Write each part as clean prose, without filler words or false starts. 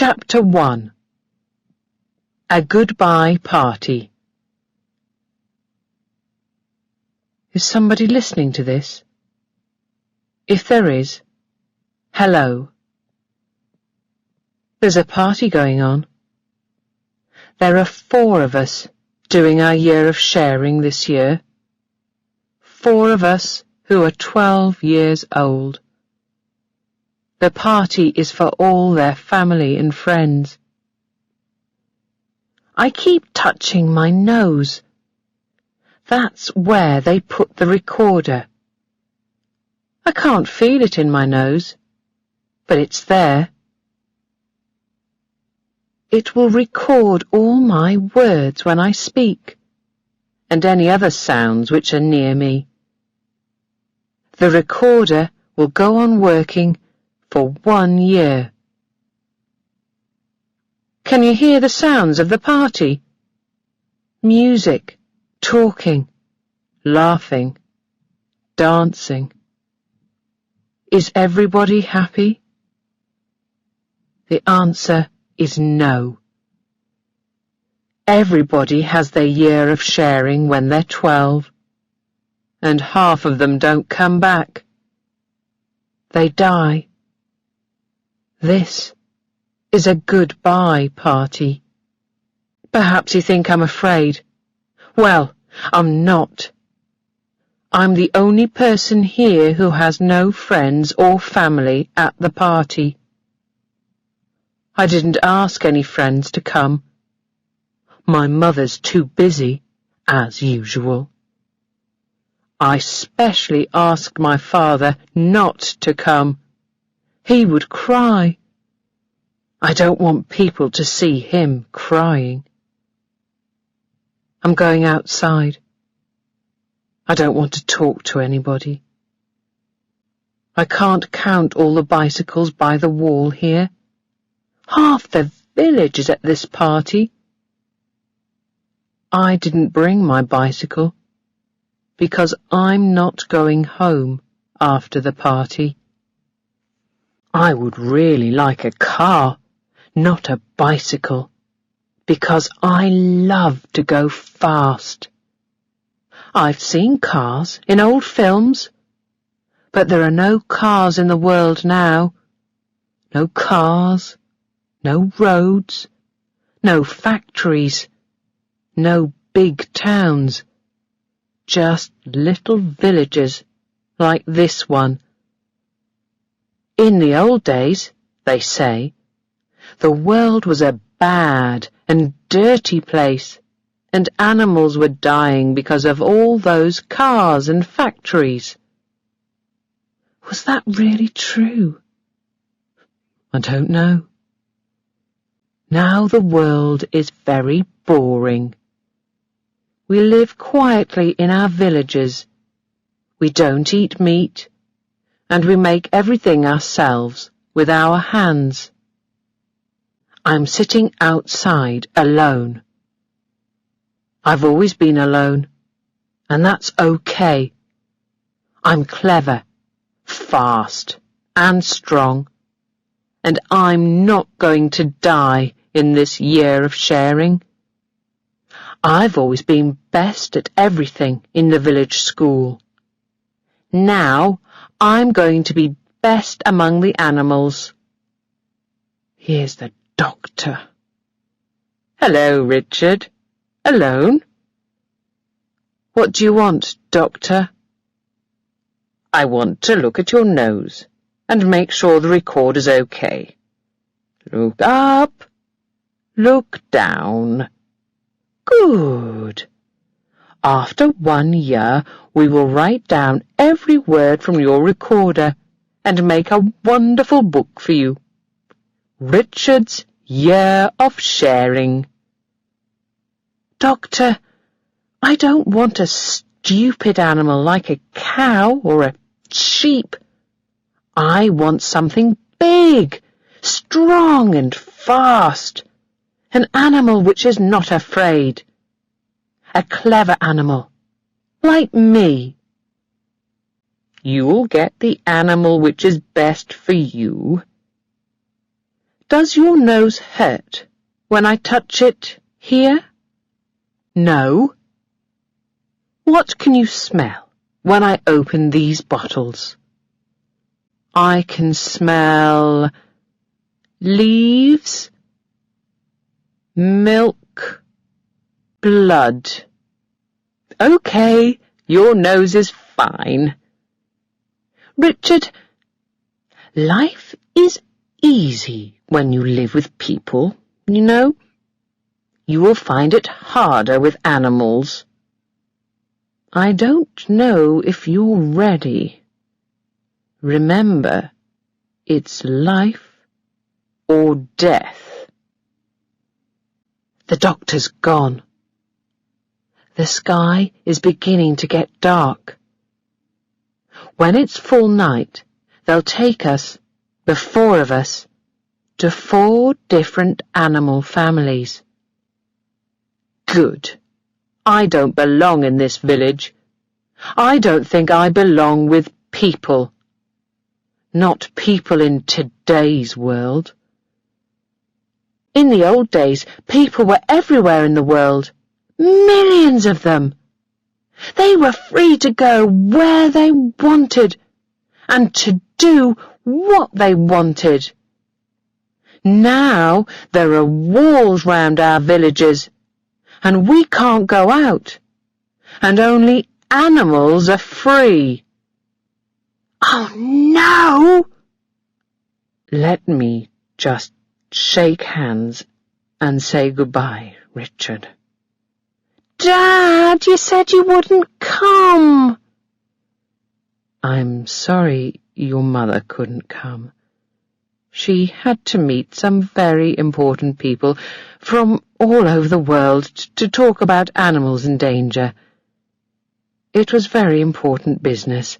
Chapter 1. A Goodbye Party. Is somebody listening to this? If there is, hello. There's a party going on. There are 4 of us doing our year of sharing this year. 4 of us who are 12 years old. The party is for all their family and friends. I keep touching my nose. That's where they put the recorder. I can't feel it in my nose, but it's there. It will record all my words when I speak, and any other sounds which are near me. The recorder will go on working for 1 year. Can you hear the sounds of the party? Music, talking, laughing, dancing. Is everybody happy? The answer is no. Everybody has their year of sharing when they're 12, and half of them don't come back. They die. This is a goodbye party. Perhaps you think I'm afraid. Well, I'm not. I'm the only person here who has no friends or family at the party. I didn't ask any friends to come. My mother's too busy, as usual. I specially asked my father not to come. He would cry. I don't want people to see him crying. I'm going outside. I don't want to talk to anybody. I can't count all the bicycles by the wall here. Half the village is at this party. I didn't bring my bicycle because I'm not going home after the party. I would really like a car, not a bicycle, because I love to go fast. I've seen cars in old films, but there are no cars in the world now. No cars, no roads, no factories, no big towns, just little villages like this one. In the old days, they say, the world was a bad and dirty place, and animals were dying because of all those cars and factories. Was that really true? I don't know. Now the world is very boring. We live quietly in our villages. We don't eat meat, and we make everything ourselves with our hands. I'm sitting outside alone. I've always been alone, and that's okay. I'm clever, fast, and strong, and I'm not going to die in this year of sharing. I've always been best at everything in the village school. Now I'm going to be best among the animals. Here's the doctor. Hello, Richard. Alone? What do you want, doctor? I want to look at your nose and make sure the recorder's okay. Look up. Look down. Good. After 1 year, we will write down every word from your recorder and make a wonderful book for you. Richard's Year of Sharing. Doctor, I don't want a stupid animal like a cow or a sheep. I want something big, strong and fast. An animal which is not afraid. A clever animal, like me. You'll get the animal which is best for you. Does your nose hurt when I touch it here? No. What can you smell when I open these bottles? I can smell leaves, milk, blood. Okay, your nose is fine. Richard, life is easy when you live with people, you know. You will find it harder with animals. I don't know if you're ready. Remember, it's life or death. The doctor's gone. The sky is beginning to get dark. When it's full night, they'll take us, the 4 of us, to 4 different animal families. Good. I don't belong in this village. I don't think I belong with people. Not people in today's world. In the old days, people were everywhere in the world. Millions of them. They were free to go where they wanted and to do what they wanted. Now there are walls round our villages, and we can't go out, and only animals are free. Oh, no! Let me just shake hands and say goodbye, Richard. Dad, you said you wouldn't come. I'm sorry your mother couldn't come. She had to meet some very important people from all over the world to talk about animals in danger. It was very important business.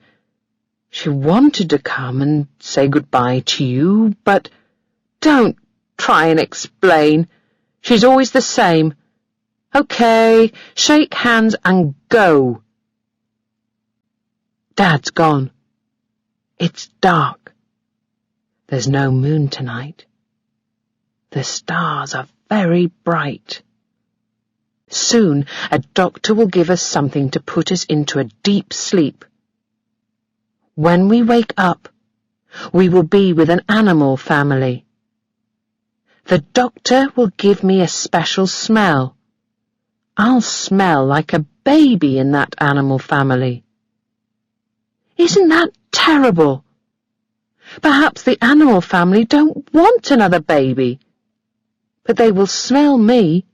She wanted to come and say goodbye to you, but don't try and explain. She's always the same. Okay, shake hands and go. Dad's gone. It's dark. There's no moon tonight. The stars are very bright. Soon a doctor will give us something to put us into a deep sleep. When we wake up, we will be with an animal family. The doctor will give me a special smell. I'll smell like a baby in that animal family. Isn't that terrible? Perhaps the animal family don't want another baby, but they will smell me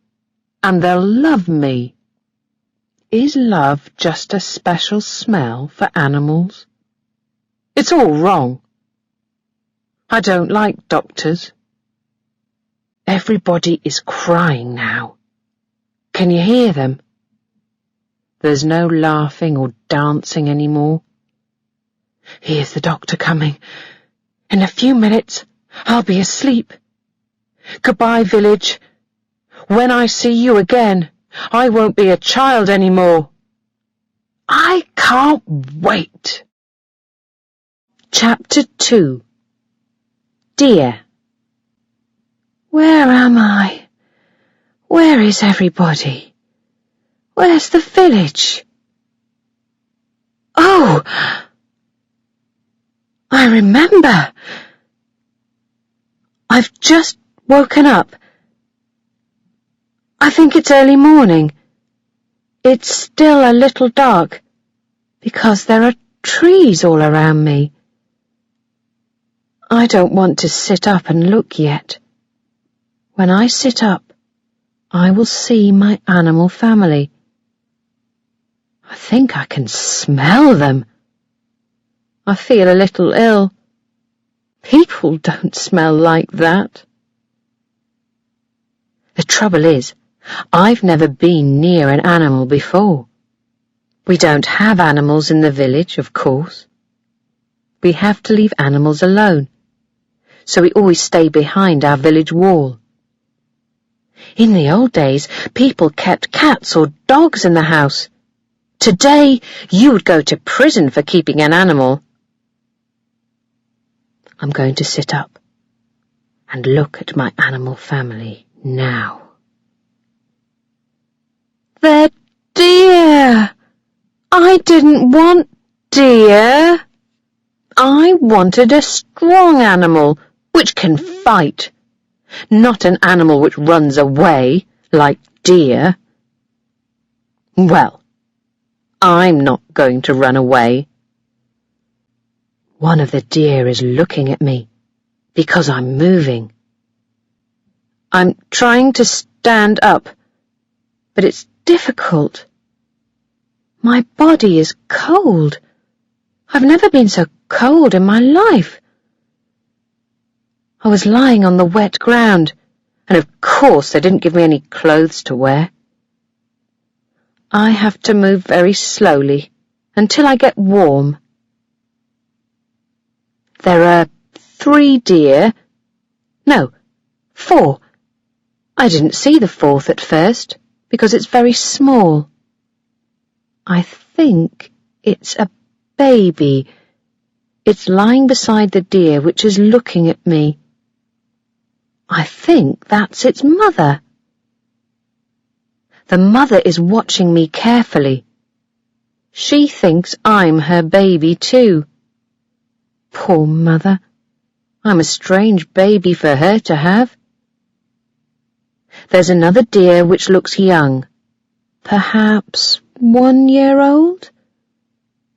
and they'll love me. Is love just a special smell for animals? It's all wrong. I don't like doctors. Everybody is crying now. Can you hear them? There's no laughing or dancing anymore. Here's the doctor coming. In a few minutes, I'll be asleep. Goodbye, village. When I see you again, I won't be a child anymore. I can't wait. Chapter 2. Dear. Where am I? Where is everybody? Where's the village? Oh! I remember. I've just woken up. I think it's early morning. It's still a little dark because there are trees all around me. I don't want to sit up and look yet. When I sit up, I will see my animal family. I think I can smell them. I feel a little ill. People don't smell like that. The trouble is, I've never been near an animal before. We don't have animals in the village, of course. We have to leave animals alone, so we always stay behind our village wall. In the old days, people kept cats or dogs in the house. Today, you would go to prison for keeping an animal. I'm going to sit up and look at my animal family now. They're deer! I didn't want deer. I wanted a strong animal which can fight, not an animal which runs away like deer. Well, I'm not going to run away. One of the deer is looking at me because I'm moving. I'm trying to stand up, but it's difficult. My body is cold. I've never been so cold in my life. I was lying on the wet ground, and of course they didn't give me any clothes to wear. I have to move very slowly until I get warm. There are 3 deer. No, 4. I didn't see the 4th at first because it's very small. I think it's a baby. It's lying beside the deer which is looking at me. I think that's its mother. The mother is watching me carefully. She thinks I'm her baby too. Poor mother. I'm a strange baby for her to have. There's another deer which looks young, perhaps 1 year old.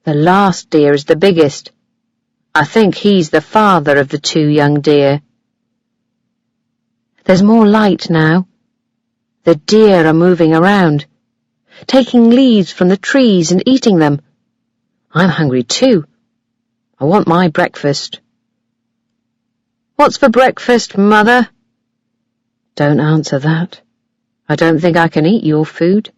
The last deer is the biggest. I think he's the father of the 2 young deer. There's more light now. The deer are moving around, taking leaves from the trees and eating them. I'm hungry too. I want my breakfast. What's for breakfast, Mother? Don't answer that. I don't think I can eat your food.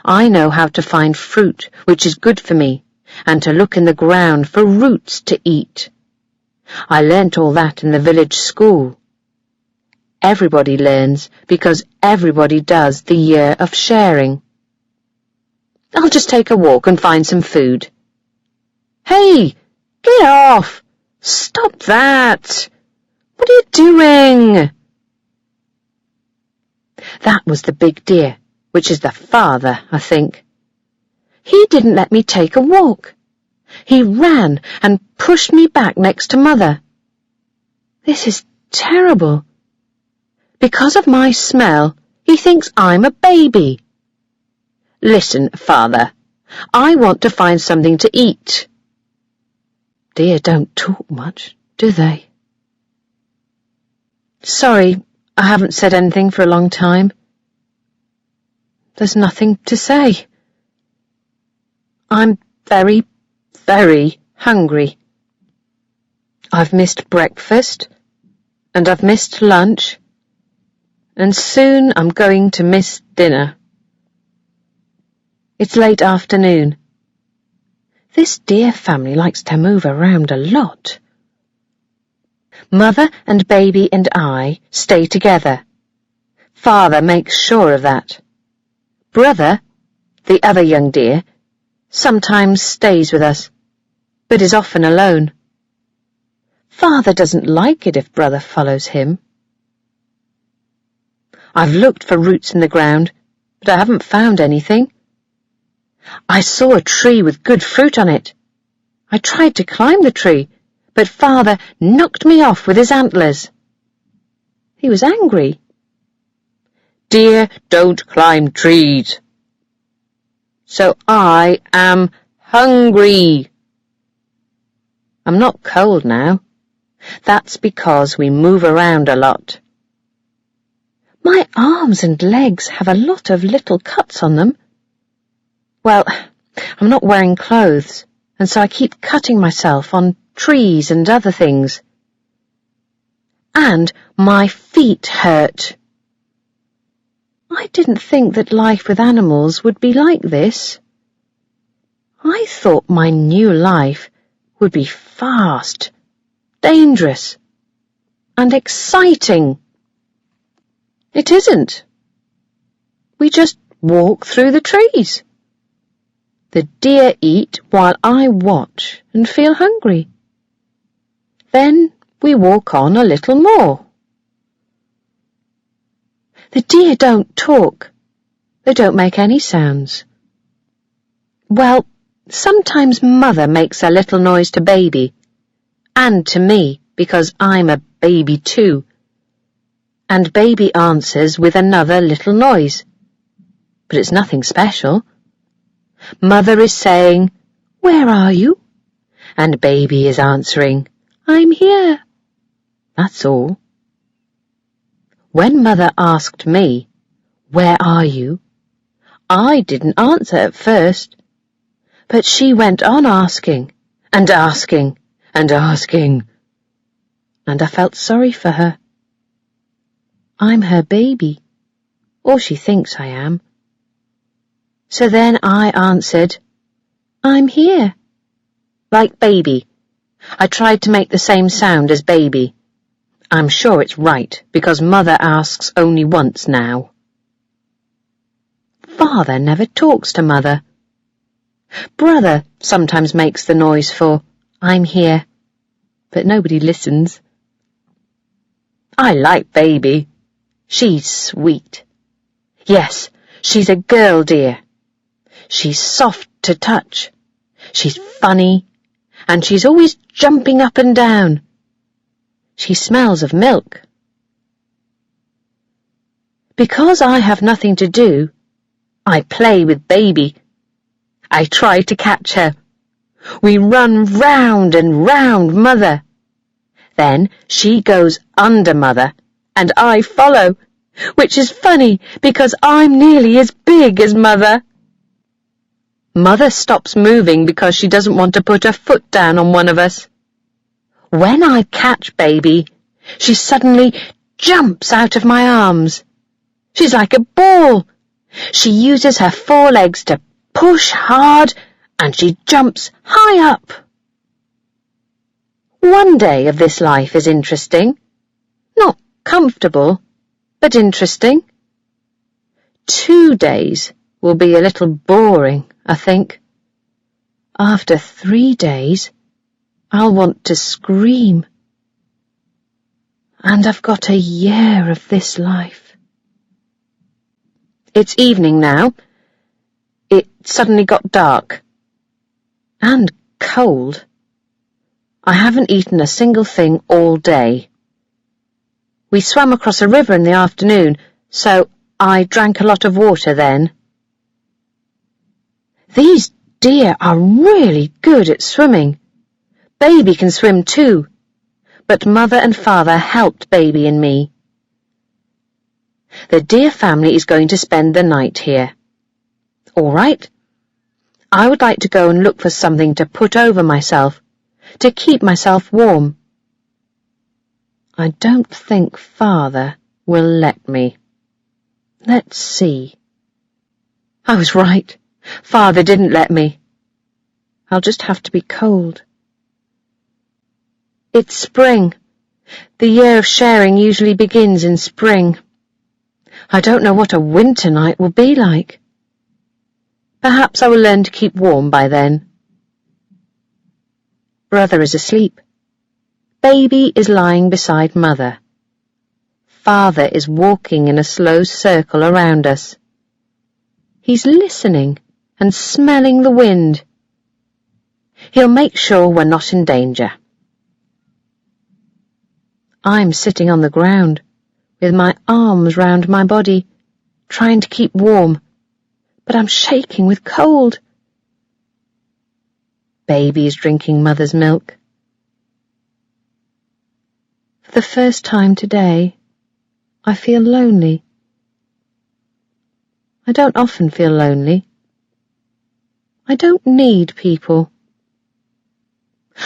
I know how to find fruit which is good for me, and to look in the ground for roots to eat. I learnt all that in the village school. Everybody learns because everybody does the year of sharing. I'll just take a walk and find some food. Hey, get off! Stop that! What are you doing? That was the big deer, which is the father, I think. He didn't let me take a walk. He ran and pushed me back next to Mother. This is terrible. Because of my smell, he thinks I'm a baby. Listen, Father, I want to find something to eat. Deer don't talk much, do they? Sorry, I haven't said anything for a long time. There's nothing to say. I'm very, very hungry. I've missed breakfast, and I've missed lunch, and soon I'm going to miss dinner. It's late afternoon. This deer family likes to move around a lot. Mother and baby and I stay together. Father makes sure of that. Brother, the other young deer, sometimes stays with us, but is often alone. Father doesn't like it if Brother follows him. I've looked for roots in the ground, but I haven't found anything. I saw a tree with good fruit on it. I tried to climb the tree, but Father knocked me off with his antlers. He was angry. Deer don't climb trees. So I am hungry. I'm not cold now. That's because we move around a lot. My arms and legs have a lot of little cuts on them. Well, I'm not wearing clothes, and so I keep cutting myself on trees and other things. And my feet hurt. I didn't think that life with animals would be like this. I thought my new life would be fast, dangerous, and exciting. It isn't. We just walk through the trees. The deer eat while I watch and feel hungry. Then We walk on a little more. The deer don't talk. They don't make any sounds. Well, sometimes Mother makes a little noise to Baby, and to me, because I'm a baby too. And Baby answers with another little noise. But it's nothing special. Mother is saying, "Where are you?" And Baby is answering, "I'm here." That's all. When Mother asked me, "Where are you?" I didn't answer at first, but she went on asking, and asking, and asking, and I felt sorry for her. I'm her baby, or she thinks I am. So then I answered, "I'm here," like Baby. I tried to make the same sound as Baby. I'm sure it's right, because Mother asks only once now. Father never talks to Mother. Brother sometimes makes the noise for "I'm here," but nobody listens. I like Baby. She's sweet. Yes, she's a girl deer. She's soft to touch. She's funny, and she's always jumping up and down. She smells of milk. Because I have nothing to do, I play with Baby. I try to catch her. We run round and round Mother. Then she goes under Mother, and I follow, which is funny because I'm nearly as big as Mother. Mother stops moving because she doesn't want to put her foot down on one of us. When I catch Baby, she suddenly jumps out of my arms. She's like a ball. She uses her forelegs to push hard, and she jumps high up. One day of this life is interesting. Not comfortable, but interesting. 2 days will be a little boring, I think. After 3 days, I'll want to scream. And I've got a year of this life. It's evening now. It suddenly got dark. And cold. I haven't eaten a single thing all day. We swam across a river in the afternoon, so I drank a lot of water then. These deer are really good at swimming. Baby can swim too, but Mother and Father helped Baby and me. The deer family is going to spend the night here. All right. I would like to go and look for something to put over myself, to keep myself warm. I don't think Father will let me. Let's see. I was right. Father didn't let me. I'll just have to be cold. It's spring. The year of sharing usually begins in spring. I don't know what a winter night will be like. Perhaps I will learn to keep warm by then. Brother is asleep. Baby is lying beside Mother. Father is walking in a slow circle around us. He's listening and smelling the wind. He'll make sure we're not in danger. I'm sitting on the ground, with my arms round my body, trying to keep warm, but I'm shaking with cold. Baby is drinking Mother's milk. For the first time today, I feel lonely. I don't often feel lonely. I don't need people.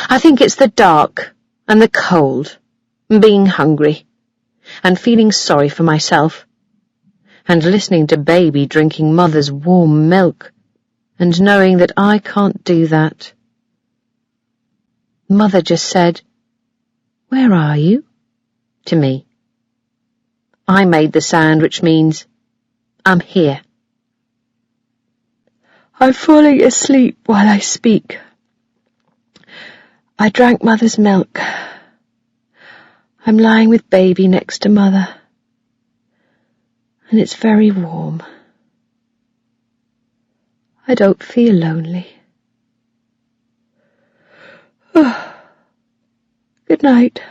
I think it's the dark and the cold and being hungry and feeling sorry for myself and listening to Baby drinking Mother's warm milk and knowing that I can't do that. Mother just said, "Where are you?" to me. I made the sound which means, "I'm here." I'm falling asleep while I speak. I drank Mother's milk. I'm lying with baby next to mother, and it's very warm. I don't feel lonely. Good night.